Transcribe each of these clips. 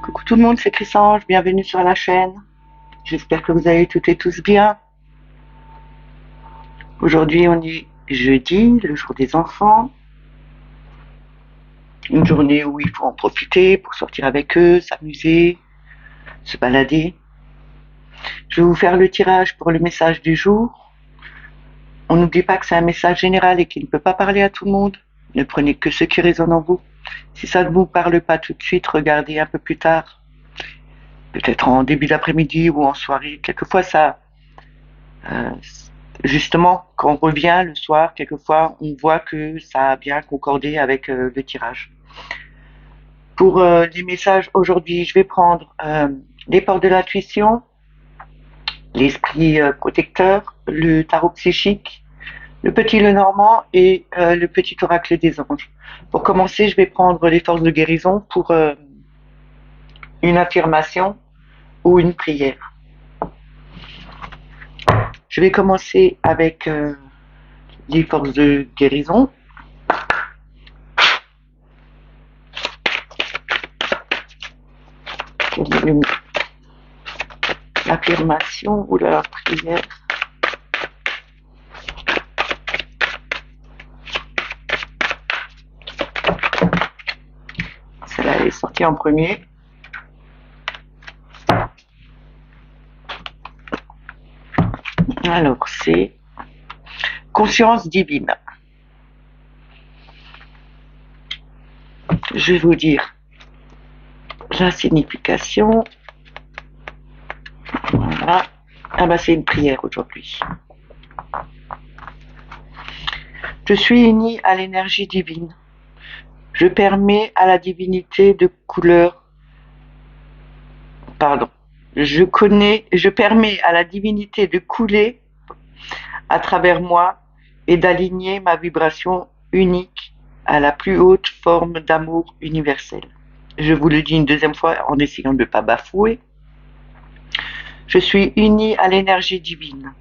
Coucou tout le monde, c'est Chrysange, bienvenue sur la chaîne. J'espère que vous allez toutes et tous bien. Aujourd'hui on est jeudi, le jour des enfants. Une journée où il faut en profiter pour sortir avec eux, s'amuser, se balader. Je vais vous faire le tirage pour le message du jour. On n'oublie pas que c'est un message général et qu'il ne peut pas parler à tout le monde. Ne prenez que ce qui résonne en vous. Si ça ne vous parle pas tout de suite, regardez un peu plus tard. Peut-être en début d'après-midi ou en soirée. Quelquefois, justement, quand on revient le soir, quelquefois, on voit que ça a bien concordé avec le tirage. Pour les messages aujourd'hui, je vais prendre les portes de l'intuition, l'esprit protecteur, le tarot psychique, le petit Lenormand et le petit oracle des anges. Pour commencer, je vais prendre les forces de guérison pour une affirmation ou une prière. Je vais commencer avec les forces de guérison. L'affirmation ou la prière. Celle-là est sortie en premier. Alors, c'est conscience divine. Je vais vous dire la signification. Voilà. Ah ben, c'est une prière aujourd'hui. Je suis unie à l'énergie divine. Je permets à la divinité de couleur. Pardon. Je permets à la divinité de couler à travers moi et d'aligner ma vibration unique à la plus haute forme d'amour universel. Je vous le dis une deuxième fois en essayant de ne pas bafouer. Je suis unie à l'énergie divine.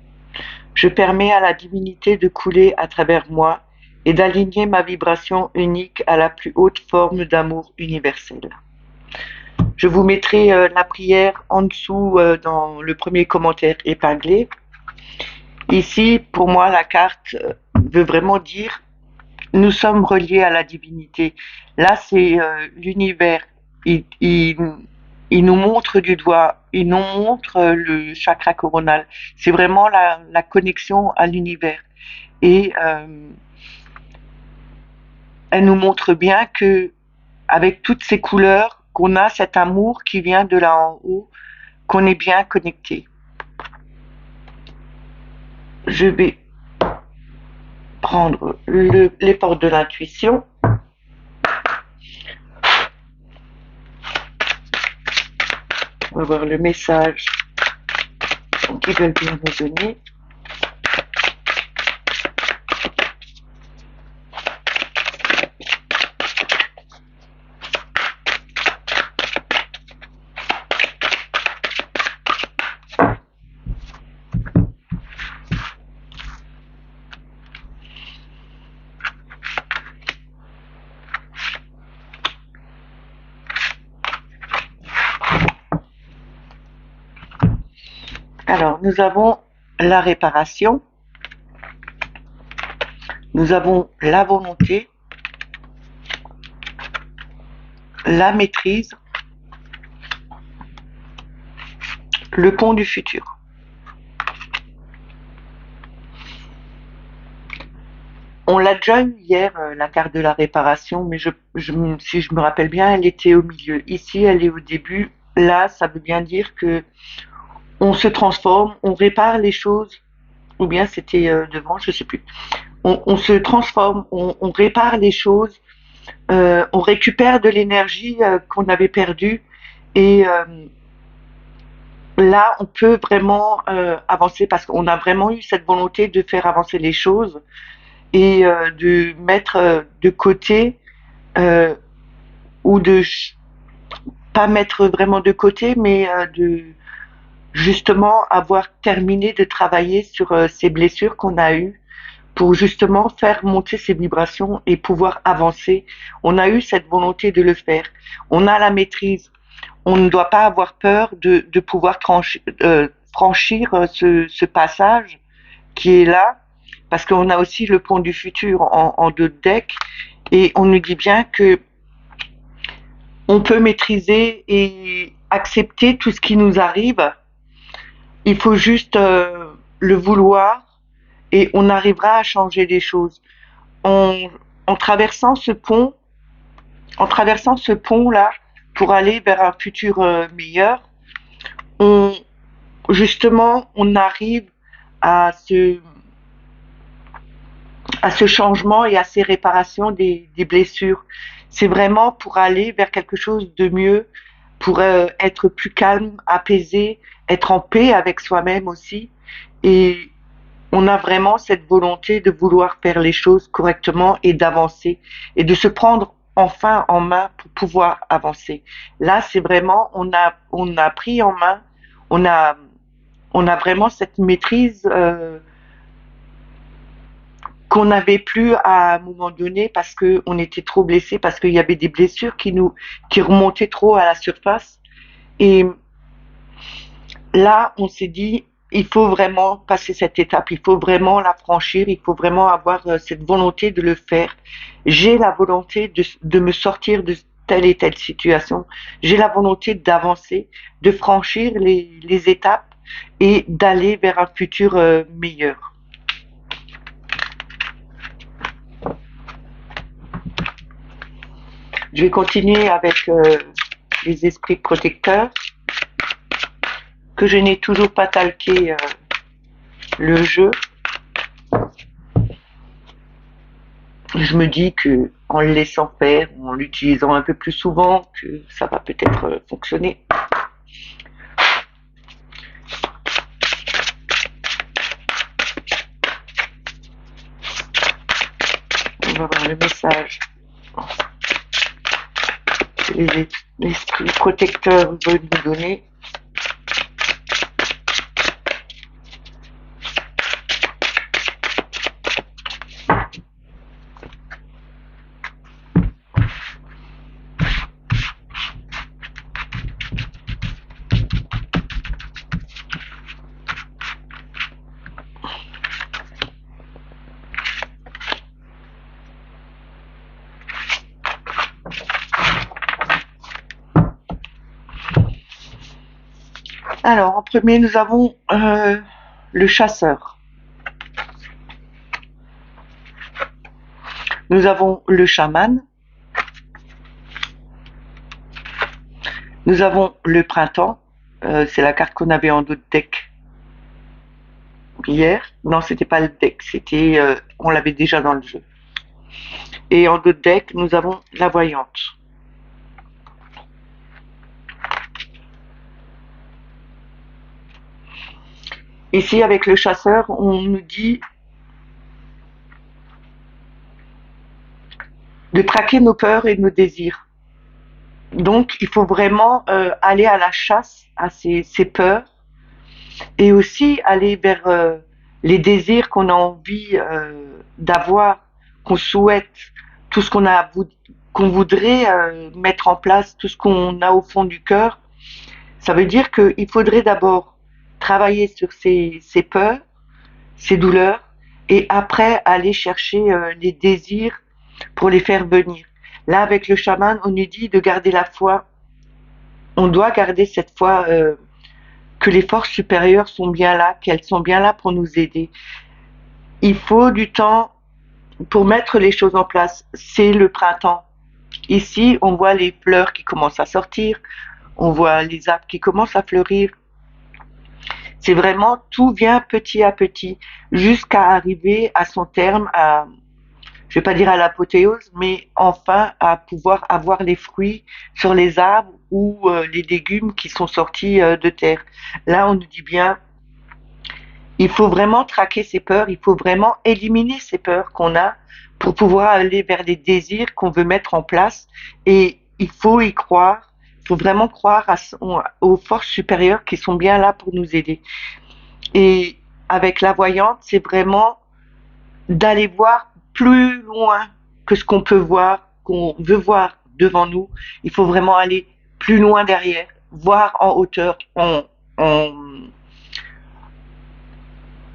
Je permets à la divinité de couler à travers moi et d'aligner ma vibration unique à la plus haute forme d'amour universel. Je vous mettrai la prière en dessous dans le premier commentaire épinglé. Ici, pour moi, la carte veut vraiment dire nous sommes reliés à la divinité. Là, c'est l'univers. Il nous montre du doigt, il nous montre le chakra coronal. C'est vraiment la connexion à l'univers. Et elle nous montre bien que, avec toutes ces couleurs, qu'on a cet amour qui vient de là en haut, qu'on est bien connecté. Je vais prendre les portes de l'intuition. On va voir le message qu'ils veulent bien nous donner. Alors, nous avons la réparation, nous avons la volonté, la maîtrise, le pont du futur. On l'a déjà eu hier, la carte de la réparation, mais si je me rappelle bien, elle était au milieu. Ici, elle est au début. Là, ça veut bien dire que on se transforme, on répare les choses, ou bien c'était devant, je sais plus. On se transforme, on répare les choses, on récupère de l'énergie qu'on avait perdue, et là, on peut vraiment avancer parce qu'on a vraiment eu cette volonté de faire avancer les choses et de mettre de côté ou de pas mettre vraiment de côté, mais de justement avoir terminé de travailler sur ces blessures qu'on a eues pour justement faire monter ces vibrations et pouvoir avancer. On a eu cette volonté de le faire. On a la maîtrise. on ne doit pas avoir peur de pouvoir franchir ce passage qui est là, parce qu'on a aussi le pont du futur en 2 decks, et on nous dit bien que on peut maîtriser et accepter tout ce qui nous arrive. Il faut juste le vouloir et on arrivera à changer les choses. En, en traversant ce pont, en traversant ce pont-là pour aller vers un futur meilleur, on, justement, on arrive à ce changement et à ces réparations des blessures. C'est vraiment pour aller vers quelque chose de mieux, pour être plus calme, apaisé, être en paix avec soi-même aussi. Et on a vraiment cette volonté de vouloir faire les choses correctement et d'avancer et de se prendre enfin en main pour pouvoir avancer. Là, c'est vraiment, on a pris en main, on a, on a vraiment cette maîtrise qu'on n'avait plus à un moment donné parce que on était trop blessés, parce qu'il y avait des blessures qui remontaient trop à la surface. Et là, on s'est dit, il faut vraiment passer cette étape, il faut vraiment la franchir, il faut vraiment avoir cette volonté de le faire. J'ai la volonté de me sortir de telle et telle situation. J'ai la volonté d'avancer, de franchir les étapes et d'aller vers un futur meilleur. Je vais continuer avec les esprits protecteurs que je n'ai toujours pas talqué le jeu. Je me dis que en le laissant faire, en l'utilisant un peu plus souvent, que ça va peut-être fonctionner. On va voir le message que les esprits protecteurs veulent nous donner. Alors, en premier, nous avons le chasseur. Nous avons le chaman. Nous avons le printemps. C'est la carte qu'on avait en d'autres decks hier. Non, c'était pas le deck, c'était on l'avait déjà dans le jeu. Et en d'autres decks, nous avons la voyante. Ici, avec le chasseur, on nous dit de traquer nos peurs et nos désirs. Donc, il faut vraiment aller à la chasse à ces peurs et aussi aller vers les désirs qu'on a envie d'avoir, qu'on souhaite, tout ce qu'on voudrait mettre en place, tout ce qu'on a au fond du cœur. Ça veut dire qu'il faudrait d'abord travailler sur ces peurs, ces douleurs, et après aller chercher les désirs pour les faire venir. Là, avec le chaman, on nous dit de garder la foi. On doit garder cette foi que les forces supérieures sont bien là, qu'elles sont bien là pour nous aider. Il faut du temps pour mettre les choses en place. C'est le printemps. Ici, on voit les fleurs qui commencent à sortir, on voit les arbres qui commencent à fleurir. C'est vraiment, tout vient petit à petit jusqu'à arriver à son terme, je vais pas dire à l'apothéose, mais enfin à pouvoir avoir les fruits sur les arbres ou les légumes qui sont sortis de terre. Là, on nous dit bien, il faut vraiment traquer ces peurs, il faut vraiment éliminer ces peurs qu'on a pour pouvoir aller vers les désirs qu'on veut mettre en place. Et il faut y croire, il faut vraiment croire aux forces supérieures qui sont bien là pour nous aider. Et avec la voyante, c'est vraiment d'aller voir plus loin que ce qu'on peut voir, qu'on veut voir devant nous. Il faut vraiment aller plus loin derrière voir en hauteur, en,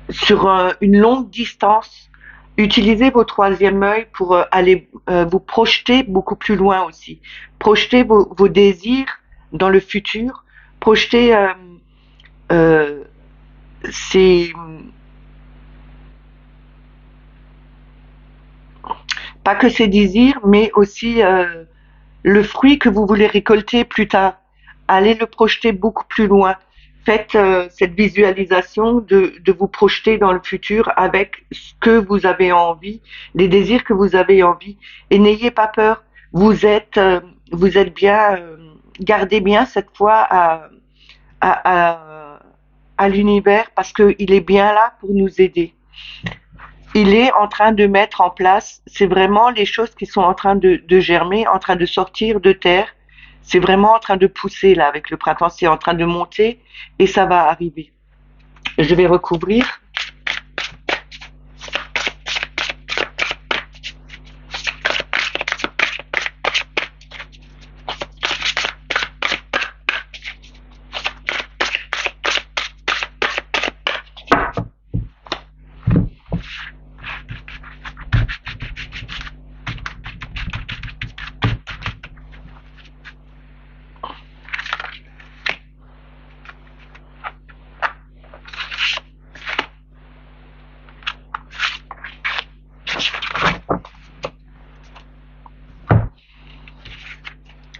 sur une longue distance. Utilisez vos troisième œil pour aller vous projeter beaucoup plus loin aussi. Projeter vos désirs dans le futur. Projeter euh, ces, pas que ces désirs, mais aussi le fruit que vous voulez récolter plus tard. Allez le projeter beaucoup plus loin. Faites cette visualisation de vous projeter dans le futur avec ce que vous avez envie, les désirs que vous avez envie. Et n'ayez pas peur. Vous êtes bien, gardez bien cette foi à, à, à l'univers parce qu'il est bien là pour nous aider. Il est en train de mettre en place, c'est vraiment les choses qui sont en train de germer, en train de sortir de terre. C'est vraiment en train de pousser là avec le printemps, c'est en train de monter et ça va arriver. Je vais recouvrir.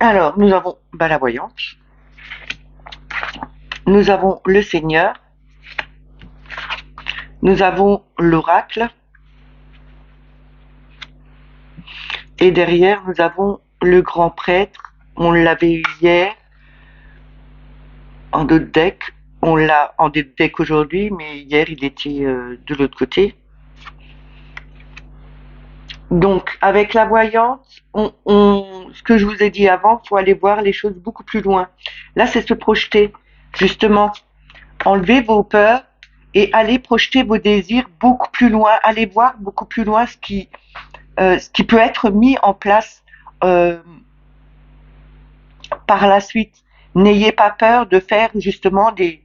Alors, nous avons la voyante, nous avons le Seigneur, nous avons l'oracle, et derrière, nous avons le grand prêtre. On l'avait eu hier en d'autres decks. On l'a en des decks aujourd'hui, mais hier, il était de l'autre côté. Donc, avec la voyante, ce que je vous ai dit avant, faut aller voir les choses beaucoup plus loin. Là, c'est se projeter, justement. Enlevez vos peurs et allez projeter vos désirs beaucoup plus loin. Allez voir beaucoup plus loin ce qui peut être mis en place par la suite. N'ayez pas peur de faire justement de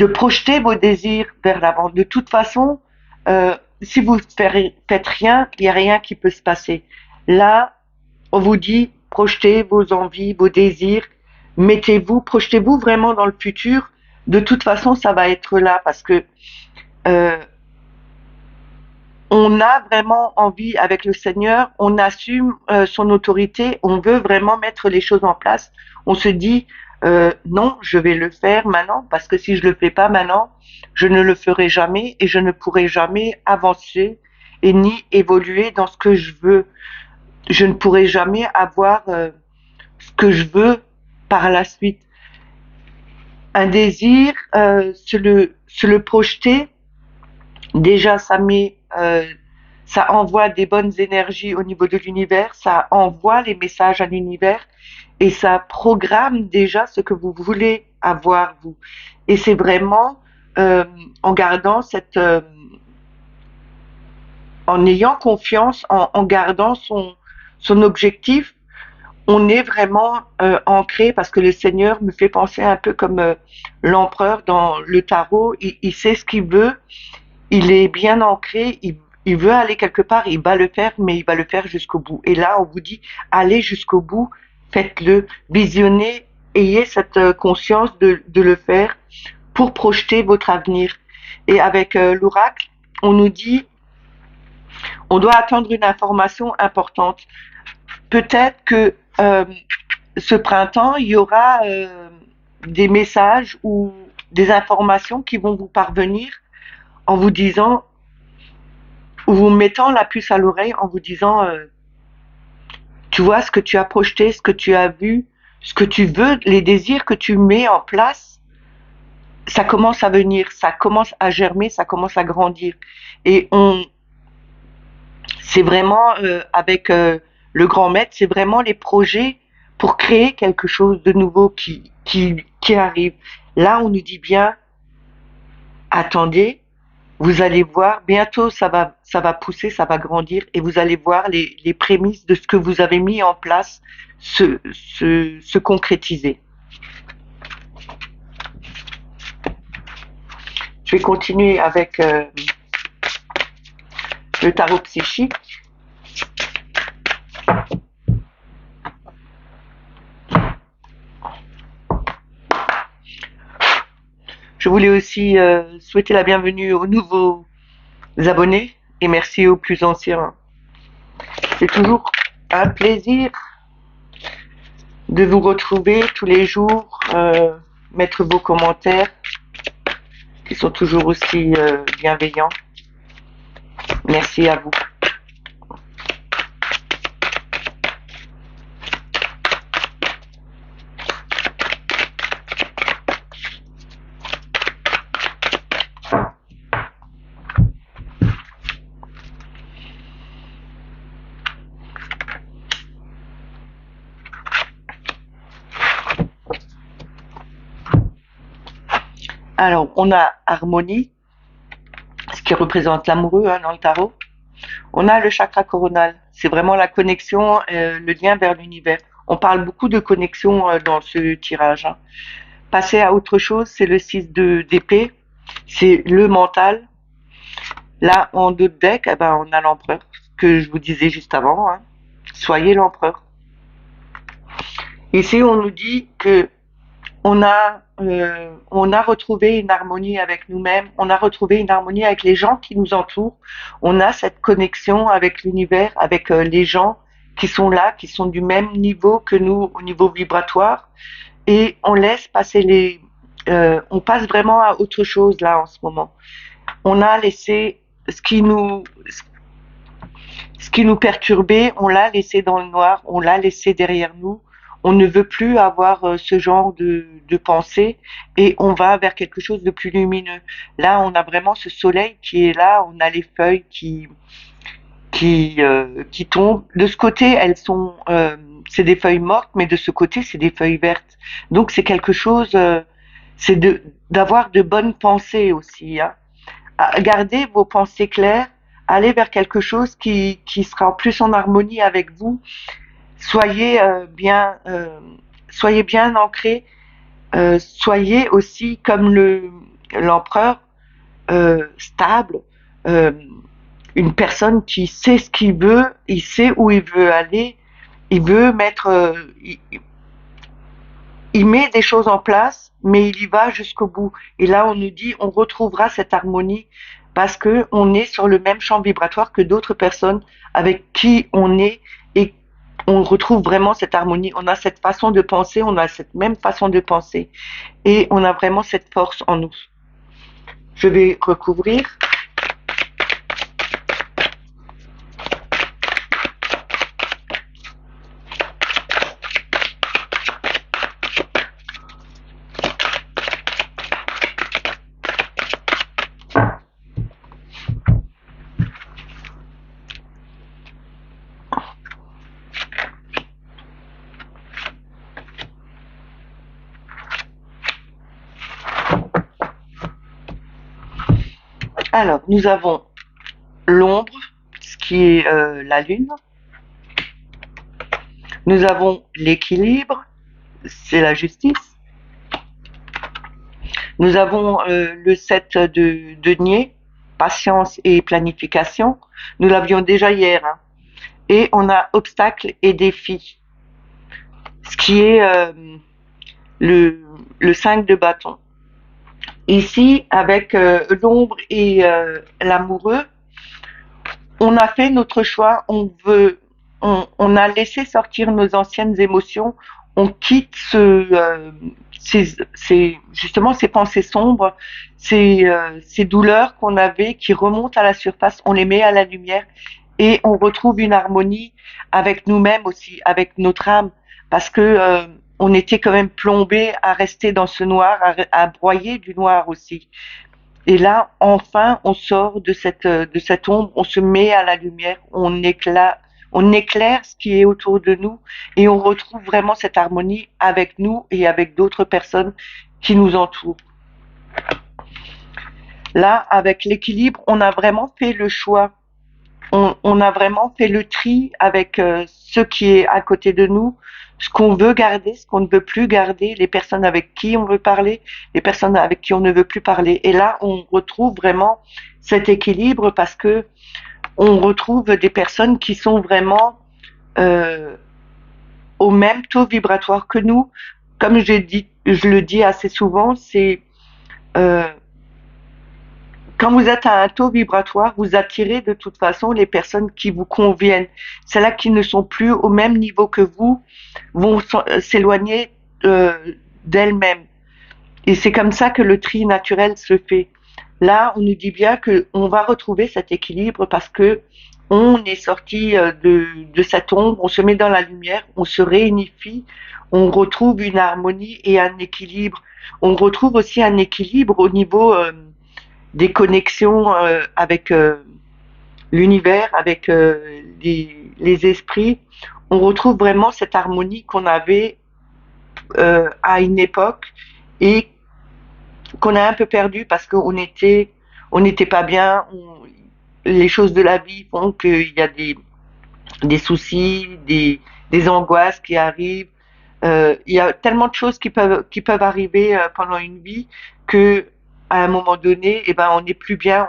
projeter vos désirs vers l'avant. De toute façon, si vous faites rien, il n'y a rien qui peut se passer. Là, on vous dit, projetez vos envies, vos désirs, projetez-vous vraiment dans le futur. De toute façon, ça va être là parce que euh, on a vraiment envie avec le Seigneur, on assume son autorité, on veut vraiment mettre les choses en place. On se dit, non, je vais le faire maintenant, parce que si je le fais pas maintenant, je ne le ferai jamais et je ne pourrai jamais avancer et ni évoluer dans ce que je veux. Je ne pourrai jamais avoir ce que je veux par la suite. Un désir, se le projeter, déjà ça envoie des bonnes énergies au niveau de l'univers, ça envoie les messages à l'univers et ça programme déjà ce que vous voulez avoir vous. Et c'est vraiment en gardant en ayant confiance, en gardant son objectif, on est vraiment ancré parce que le Seigneur me fait penser un peu comme l'empereur dans le tarot. Il sait ce qu'il veut, il est bien ancré, il veut aller quelque part, il va le faire, mais il va le faire jusqu'au bout. Et là, on vous dit, allez jusqu'au bout, faites-le, visionnez, ayez cette conscience de le faire pour projeter votre avenir. Et avec l'oracle, on nous dit, on doit attendre une information importante. Peut-être que ce printemps, il y aura des messages ou des informations qui vont vous parvenir en vous disant, ou vous mettant la puce à l'oreille en vous disant, tu vois ce que tu as projeté, ce que tu as vu, ce que tu veux, les désirs que tu mets en place, ça commence à venir, ça commence à germer, ça commence à grandir. Et c'est vraiment avec le grand maître, c'est vraiment les projets pour créer quelque chose de nouveau qui arrive. Là, on nous dit bien, attendez, Vous allez voir, bientôt ça va pousser, ça va grandir et vous allez voir les prémices de ce que vous avez mis en place se concrétiser. Je vais continuer avec le tarot psychique. Je voulais aussi souhaiter la bienvenue aux nouveaux abonnés et merci aux plus anciens. C'est toujours un plaisir de vous retrouver tous les jours, mettre vos commentaires qui sont toujours aussi bienveillants. Merci à vous. Alors, on a harmonie, ce qui représente l'amoureux dans le tarot. On a le chakra coronal, c'est vraiment la connexion, le lien vers l'univers. On parle beaucoup de connexion dans ce tirage. Passer à autre chose, c'est le 6 d'épée, c'est le mental. Là, en dos de deck, eh ben, on a l'empereur, ce que je vous disais juste avant. Soyez l'empereur. Ici, on nous dit que on a retrouvé une harmonie avec nous-mêmes, on a retrouvé une harmonie avec les gens qui nous entourent, on a cette connexion avec l'univers, avec les gens qui sont là, qui sont du même niveau que nous au niveau vibratoire, et on laisse passer on passe vraiment à autre chose là en ce moment. On a laissé ce qui nous perturbait, on l'a laissé dans le noir, on l'a laissé derrière nous. On ne veut plus avoir ce genre de pensée et on va vers quelque chose de plus lumineux. Là, on a vraiment ce soleil qui est là, on a les feuilles qui tombent. De ce côté, c'est des feuilles mortes, mais de ce côté, c'est des feuilles vertes. Donc, c'est quelque chose, c'est d'avoir de bonnes pensées aussi. Gardez vos pensées claires, allez vers quelque chose qui sera plus en harmonie avec vous. Soyez soyez bien ancrés, soyez aussi comme l'empereur stable, euh, une personne qui sait ce qu'il veut, il sait où il veut aller, il veut mettre, il met des choses en place, mais il y va jusqu'au bout. Et là, on nous dit, on retrouvera cette harmonie parce que on est sur le même champ vibratoire que d'autres personnes avec qui on est et on retrouve vraiment cette harmonie. On a cette façon de penser, on a cette même façon de penser et on a vraiment cette force en nous. Je vais recouvrir. Alors, nous avons l'ombre, ce qui est la lune. Nous avons l'équilibre, c'est la justice. Nous avons le 7 de denier, patience et planification. Nous l'avions déjà hier. Et on a obstacles et défis, ce qui est le 5 de bâton. Ici, avec l'ombre et l'amoureux, on a fait notre choix, on a laissé sortir nos anciennes émotions, on quitte justement ces pensées sombres, ces douleurs qu'on avait qui remontent à la surface, on les met à la lumière et on retrouve une harmonie avec nous-mêmes aussi, avec notre âme, parce que on était quand même plombé à rester dans ce noir, à broyer du noir aussi. Et là, enfin, on sort de cette ombre, on se met à la lumière, on éclaire ce qui est autour de nous et on retrouve vraiment cette harmonie avec nous et avec d'autres personnes qui nous entourent. Là, avec l'équilibre, on a vraiment fait le choix. On a vraiment fait le tri avec ce qui est à côté de nous, ce qu'on veut garder, ce qu'on ne veut plus garder, les personnes avec qui on veut parler, les personnes avec qui on ne veut plus parler. Et là, on retrouve vraiment cet équilibre parce que on retrouve des personnes qui sont vraiment euh, au même taux vibratoire que nous. Comme je le dis assez souvent, c'est euh, quand vous êtes à un taux vibratoire, vous attirez de toute façon les personnes qui vous conviennent. Celles-là qui ne sont plus au même niveau que vous vont s'éloigner d'elles-mêmes. Et c'est comme ça que le tri naturel se fait. Là, on nous dit bien qu'on va retrouver cet équilibre parce que on est sorti de cette ombre, on se met dans la lumière, on se réunifie, on retrouve une harmonie et un équilibre. On retrouve aussi un équilibre au niveau des connexions avec l'univers, avec les esprits. On retrouve vraiment cette harmonie qu'on avait à une époque et qu'on a un peu perdu parce on n'était pas bien. Les choses de la vie font qu'il y a des soucis, des angoisses qui arrivent. Il y a tellement de choses qui peuvent arriver pendant une vie que à un moment donné, eh ben, on n'est plus bien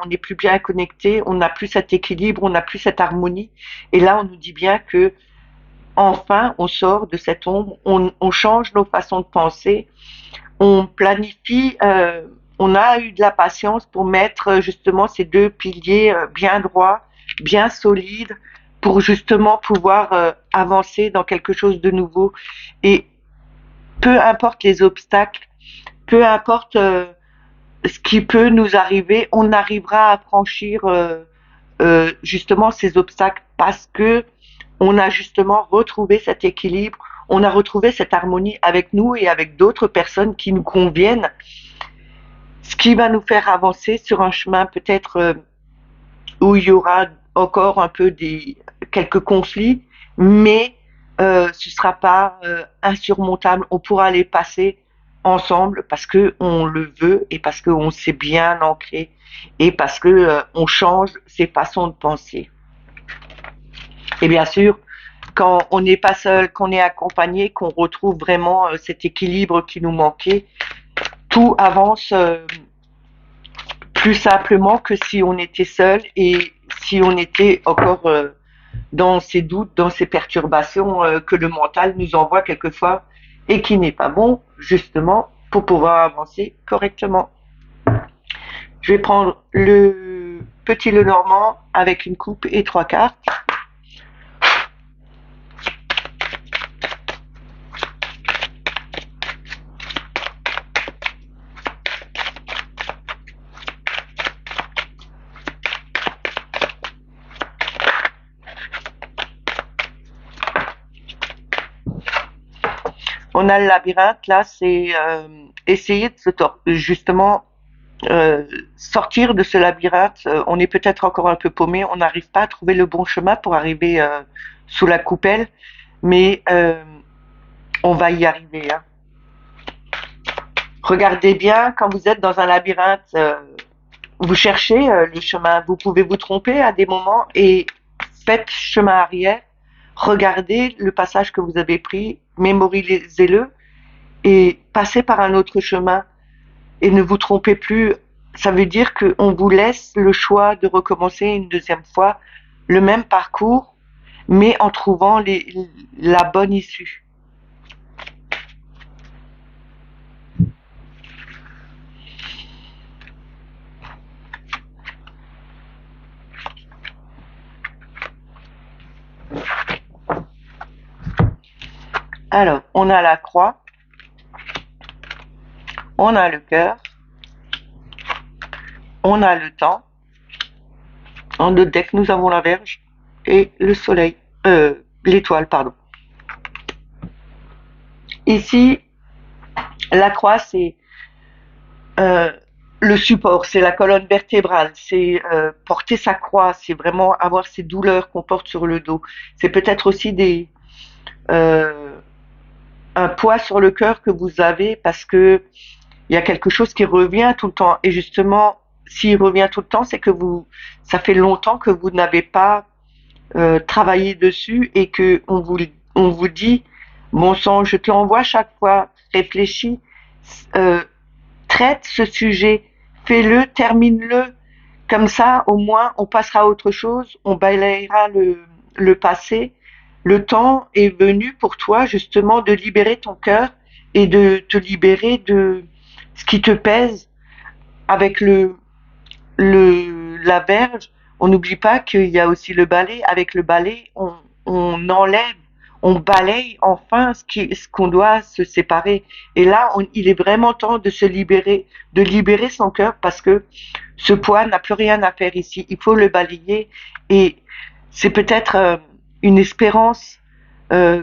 connecté, on n'a plus cet équilibre, on n'a plus cette harmonie. Et là, on nous dit bien que enfin, on sort de cette ombre, on change nos façons de penser, on planifie, on a eu de la patience pour mettre justement ces deux piliers bien droits, bien solides, pour justement pouvoir avancer dans quelque chose de nouveau. Et peu importe les obstacles, peu importe ce qui peut nous arriver, on arrivera à franchir justement ces obstacles parce que on a justement retrouvé cet équilibre, on a retrouvé cette harmonie avec nous et avec d'autres personnes qui nous conviennent, ce qui va nous faire avancer sur un chemin peut-être où il y aura encore un peu quelques conflits, mais ce sera pas insurmontable. On pourra les passer ensemble parce que on le veut et parce qu'on s'est bien ancré et parce que on change ses façons de penser. Et bien sûr, quand on n'est pas seul, qu'on est accompagné, qu'on retrouve vraiment cet équilibre qui nous manquait, tout avance plus simplement que si on était seul et si on était encore dans ces doutes, dans ces perturbations que le mental nous envoie quelquefois et qui n'est pas bon justement pour pouvoir avancer correctement. Je vais prendre le petit Lenormand avec une coupe et 3 cartes. On a le labyrinthe, là, c'est essayer de justement sortir de ce labyrinthe. On est peut-être encore un peu paumé, on n'arrive pas à trouver le bon chemin pour arriver sous la coupelle, mais on va y arriver. Hein. Regardez bien quand vous êtes dans un labyrinthe, vous cherchez le chemin, vous pouvez vous tromper à des moments et faites chemin arrière, regardez le passage que vous avez pris, mémorisez-le et passez par un autre chemin et ne vous trompez plus. Ça veut dire qu'on vous laisse le choix de recommencer une deuxième fois le même parcours, mais en trouvant la bonne issue. Alors, on a la croix, on a le cœur, on a le temps. En notre deck, nous avons la Vierge et le soleil, l'étoile, pardon. Ici, la croix, c'est le support, c'est la colonne vertébrale, c'est porter sa croix, c'est vraiment avoir ces douleurs qu'on porte sur le dos. C'est peut-être aussi euh, un poids sur le cœur que vous avez parce que il y a quelque chose qui revient tout le temps. Et justement, s'il revient tout le temps, c'est que ça fait longtemps que vous n'avez pas travaillé dessus et que on vous dit, bon sang, je te l'envoie chaque fois, réfléchis, euh, traite ce sujet, fais-le, termine-le. Comme ça, au moins, on passera à autre chose, on balayera le passé. Le temps est venu pour toi, justement, de libérer ton cœur et de te libérer de ce qui te pèse avec la verge. On n'oublie pas qu'il y a aussi le balai. Avec le balai, on enlève, on balaye enfin ce qu'on doit se séparer. Et là, il est vraiment temps de se libérer, de libérer son cœur parce que ce poids n'a plus rien à faire ici. Il faut le balayer et c'est peut-être une espérance euh,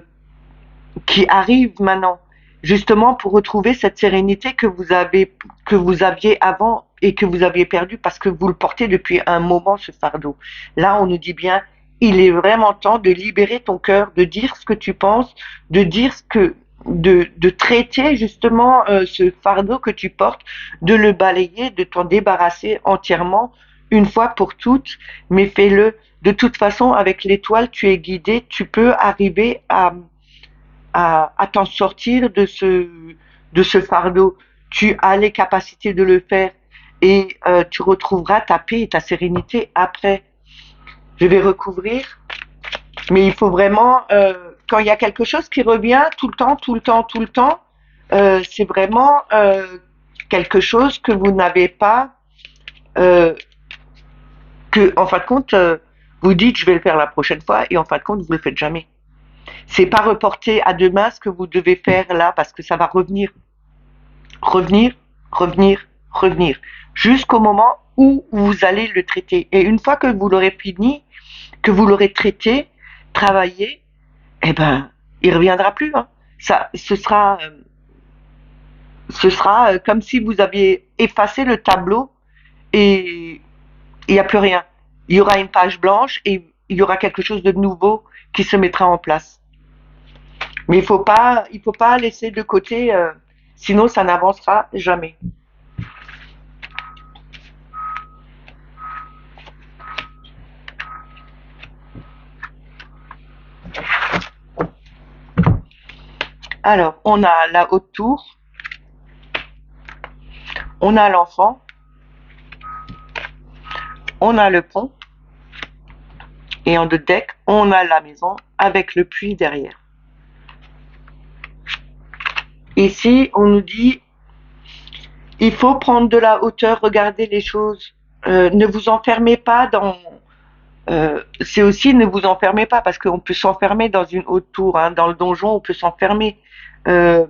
qui arrive maintenant, justement pour retrouver cette sérénité que vous aviez avant et que vous aviez perdu parce que vous le portez depuis un moment, ce fardeau. Là, on nous dit bien, il est vraiment temps de libérer ton cœur, de dire ce que tu penses, de dire de traiter justement ce fardeau que tu portes, de le balayer, de t'en débarrasser entièrement une fois pour toutes, mais fais-le. De toute façon, avec l'étoile, tu es guidé, tu peux arriver à t'en sortir de ce fardeau. Tu as les capacités de le faire et tu retrouveras ta paix et ta sérénité après. Je vais recouvrir, mais il faut vraiment, quand il y a quelque chose qui revient tout le temps, tout le temps, tout le temps, c'est vraiment quelque chose que vous n'avez pas, euh, que en fin de compte, vous dites je vais le faire la prochaine fois et en fin de compte vous le faites jamais. C'est pas reporter à demain ce que vous devez faire là parce que ça va revenir, revenir, revenir, revenir jusqu'au moment où vous allez le traiter. Et une fois que vous l'aurez fini, que vous l'aurez traité, travaillé, eh ben, il reviendra plus. Hein. Ça, ce sera comme si vous aviez effacé le tableau et il n'y a plus rien. Il y aura une page blanche et il y aura quelque chose de nouveau qui se mettra en place. Mais il faut pas laisser de côté, sinon ça n'avancera jamais. Alors, on a la haute tour, on a l'enfant, on a le pont, et en deux deck, on a la maison avec le puits derrière. Ici, on nous dit, il faut prendre de la hauteur, regarder les choses. Ne vous enfermez pas dans... c'est aussi ne vous enfermez pas, parce qu'on peut s'enfermer dans une haute tour. Hein, dans le donjon, on peut s'enfermer. Euh,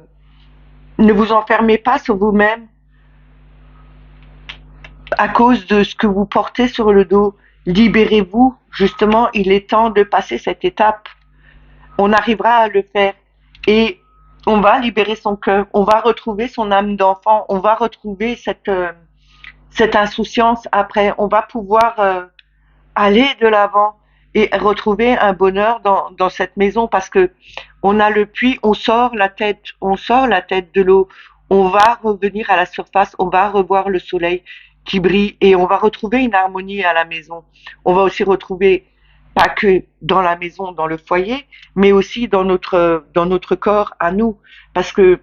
ne vous enfermez pas sur vous-même à cause de ce que vous portez sur le dos. Libérez-vous. Justement, il est temps de passer cette étape. On arrivera à le faire. Et on va libérer son cœur. On va retrouver son âme d'enfant. On va retrouver cette insouciance après. On va pouvoir aller de l'avant et retrouver un bonheur dans cette maison parce que on a le puits, on sort la tête de l'eau, on va revenir à la surface, on va revoir le soleil qui brille et on va retrouver une harmonie à la maison. On va aussi retrouver pas que dans la maison, dans le foyer, mais aussi dans notre corps à nous, parce que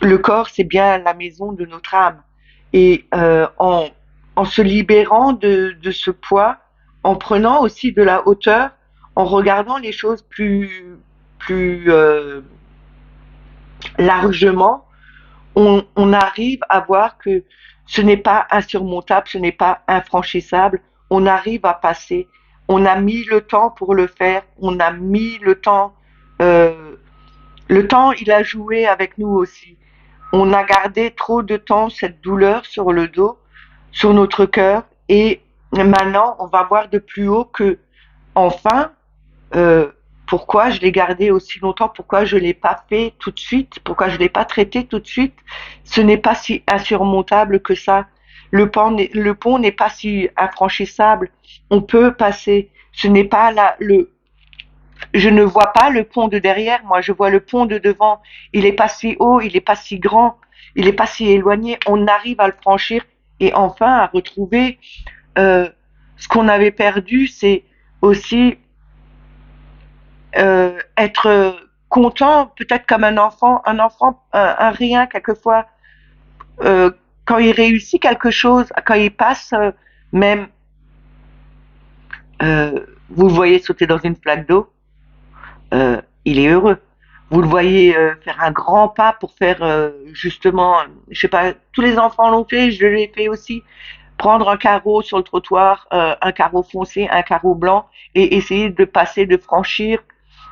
le corps c'est bien la maison de notre âme et en se libérant de ce poids, en prenant aussi de la hauteur, en regardant les choses plus largement, on arrive à voir que ce n'est pas insurmontable, ce n'est pas infranchissable, on arrive à passer. On a mis le temps pour le faire, on a mis euh, le temps il a joué avec nous aussi. On a gardé trop de temps cette douleur sur le dos, sur notre cœur, et maintenant on va voir de plus haut que, enfin, euh, pourquoi je l'ai gardé aussi longtemps, pourquoi je l'ai pas fait tout de suite, pourquoi je l'ai pas traité tout de suite. Ce n'est pas si insurmontable que ça. Le pont n'est pas si infranchissable. On peut passer. Ce n'est pas là je ne vois pas le pont de derrière, moi je vois le pont de devant. Il est pas si haut, il est pas si grand, il est pas si éloigné. On arrive à le franchir et enfin à retrouver ce qu'on avait perdu, c'est aussi être content, peut-être comme un rien quelquefois, euh, quand il réussit quelque chose, quand il passe, même, vous le voyez sauter dans une flaque d'eau, il est heureux. Vous le voyez faire un grand pas pour faire justement, je sais pas, tous les enfants l'ont fait, je l'ai fait aussi, prendre un carreau sur le trottoir, un carreau foncé, un carreau blanc, et essayer de passer, de franchir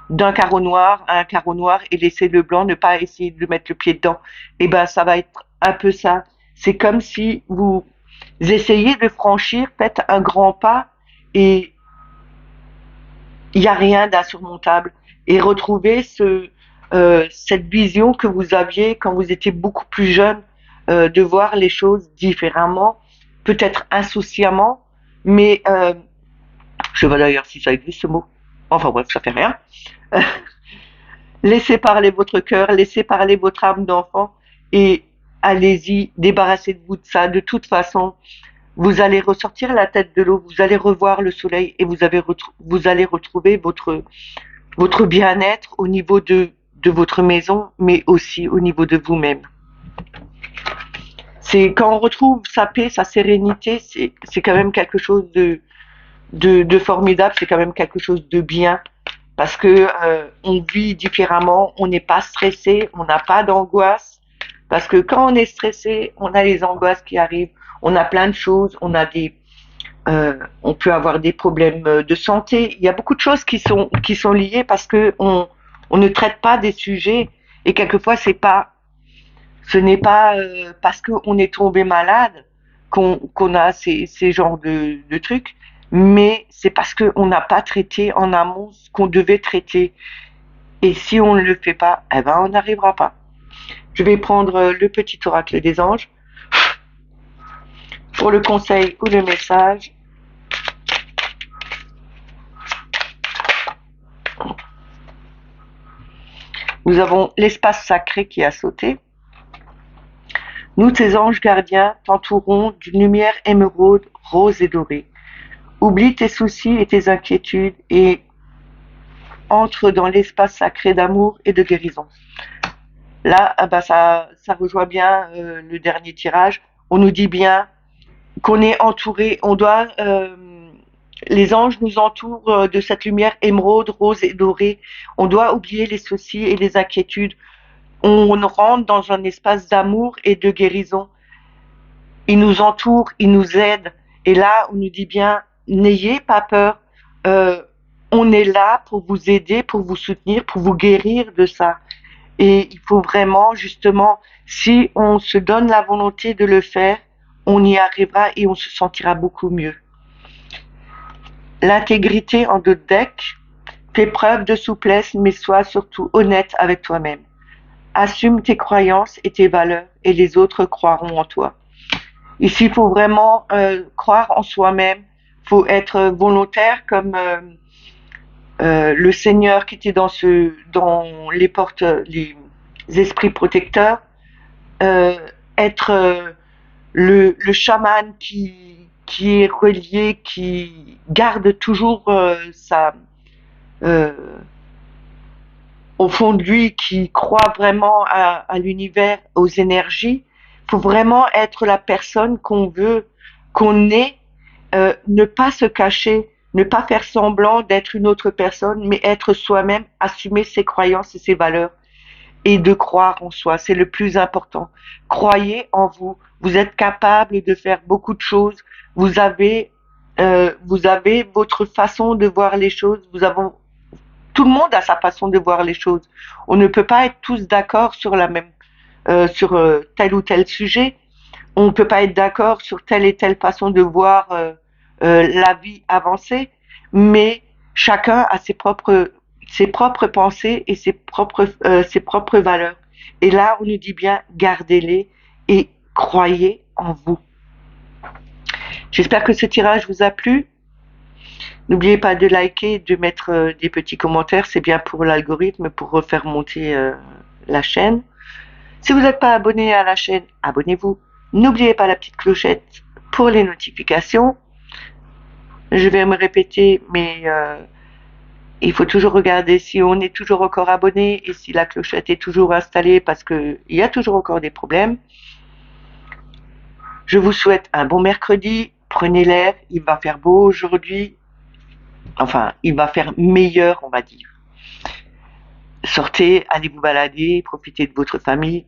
d'un carreau noir à un carreau noir et laisser le blanc, ne pas essayer de mettre le pied dedans. Et ben ça va être un peu ça. C'est comme si vous essayez de franchir, faites un grand pas et il n'y a rien d'insurmontable. Et retrouver cette vision que vous aviez quand vous étiez beaucoup plus jeune, de voir les choses différemment, peut-être insouciamment, mais je sais pas d'ailleurs si ça existe ce mot. Enfin bref, ça fait rien. Laissez parler votre cœur, laissez parler votre âme d'enfant et allez-y, débarrassez-vous de ça. De toute façon, vous allez ressortir la tête de l'eau, vous allez revoir le soleil et vous allez retrouver votre bien-être au niveau de votre maison, mais aussi au niveau de vous-même. C'est quand on retrouve sa paix, sa sérénité, c'est quand même quelque chose de formidable, c'est quand même quelque chose de bien parce que on vit différemment, on n'est pas stressé, on n'a pas d'angoisse. Parce que quand on est stressé, on a les angoisses qui arrivent, on a plein de choses, on peut avoir des problèmes de santé. Il y a beaucoup de choses qui sont liées parce que on ne traite pas des sujets et quelquefois ce n'est pas parce qu'on est tombé malade qu'on a ces genres de trucs, mais c'est parce qu'on n'a pas traité en amont ce qu'on devait traiter. Et si on ne le fait pas, eh ben on n'arrivera pas. Je vais prendre le petit oracle des anges pour le conseil ou le message. Nous avons l'espace sacré qui a sauté. Nous, tes anges gardiens, t'entourons d'une lumière émeraude, rose et dorée. Oublie tes soucis et tes inquiétudes et entre dans l'espace sacré d'amour et de guérison. Là, bah ça rejoint bien le dernier tirage. On nous dit bien qu'on est entouré, les anges nous entourent de cette lumière émeraude, rose et dorée. On doit oublier les soucis et les inquiétudes. On rentre dans un espace d'amour et de guérison. Ils nous entourent, ils nous aident. Et là, on nous dit bien, n'ayez pas peur. Euh, on est là pour vous aider, pour vous soutenir, pour vous guérir de ça. Et il faut vraiment, justement, si on se donne la volonté de le faire, on y arrivera et on se sentira beaucoup mieux. L'intégrité en deux decks, fais preuve de souplesse, mais sois surtout honnête avec toi-même. Assume tes croyances et tes valeurs et les autres croiront en toi. Ici, il faut vraiment croire en soi-même, il faut être volontaire comme le Seigneur qui était dans les portes, les esprits protecteurs, euh, être le chaman qui est relié, qui garde toujours euh, au fond de lui, qui croit vraiment à l'univers, aux énergies. Il faut vraiment être la personne qu'on veut, qu'on est, ne pas se cacher, ne pas faire semblant d'être une autre personne, mais être soi-même, assumer ses croyances et ses valeurs et de croire en soi. C'est le plus important. Croyez en vous. Vous êtes capable de faire beaucoup de choses. Vous avez votre façon de voir les choses. Tout le monde a sa façon de voir les choses. On ne peut pas être tous d'accord sur tel ou tel sujet. On ne peut pas être d'accord sur telle et telle façon de voir la vie avancer, mais chacun a ses propres pensées et ses propres valeurs. Et là, on nous dit bien, gardez-les et croyez en vous. J'espère que ce tirage vous a plu. N'oubliez pas de liker et de mettre des petits commentaires, c'est bien pour l'algorithme, pour refaire monter la chaîne. Si vous n'êtes pas abonné à la chaîne, abonnez-vous. N'oubliez pas la petite clochette pour les notifications. Je vais me répéter, mais il faut toujours regarder si on est toujours encore abonné et si la clochette est toujours installée parce qu'il y a toujours encore des problèmes. Je vous souhaite un bon mercredi. Prenez l'air, il va faire beau aujourd'hui. Enfin, il va faire meilleur, on va dire. Sortez, allez vous balader, profitez de votre famille.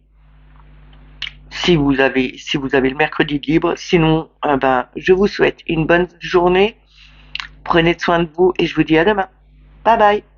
Si vous avez le mercredi libre. Sinon, je vous souhaite une bonne journée. Prenez soin de vous et je vous dis à demain. Bye bye.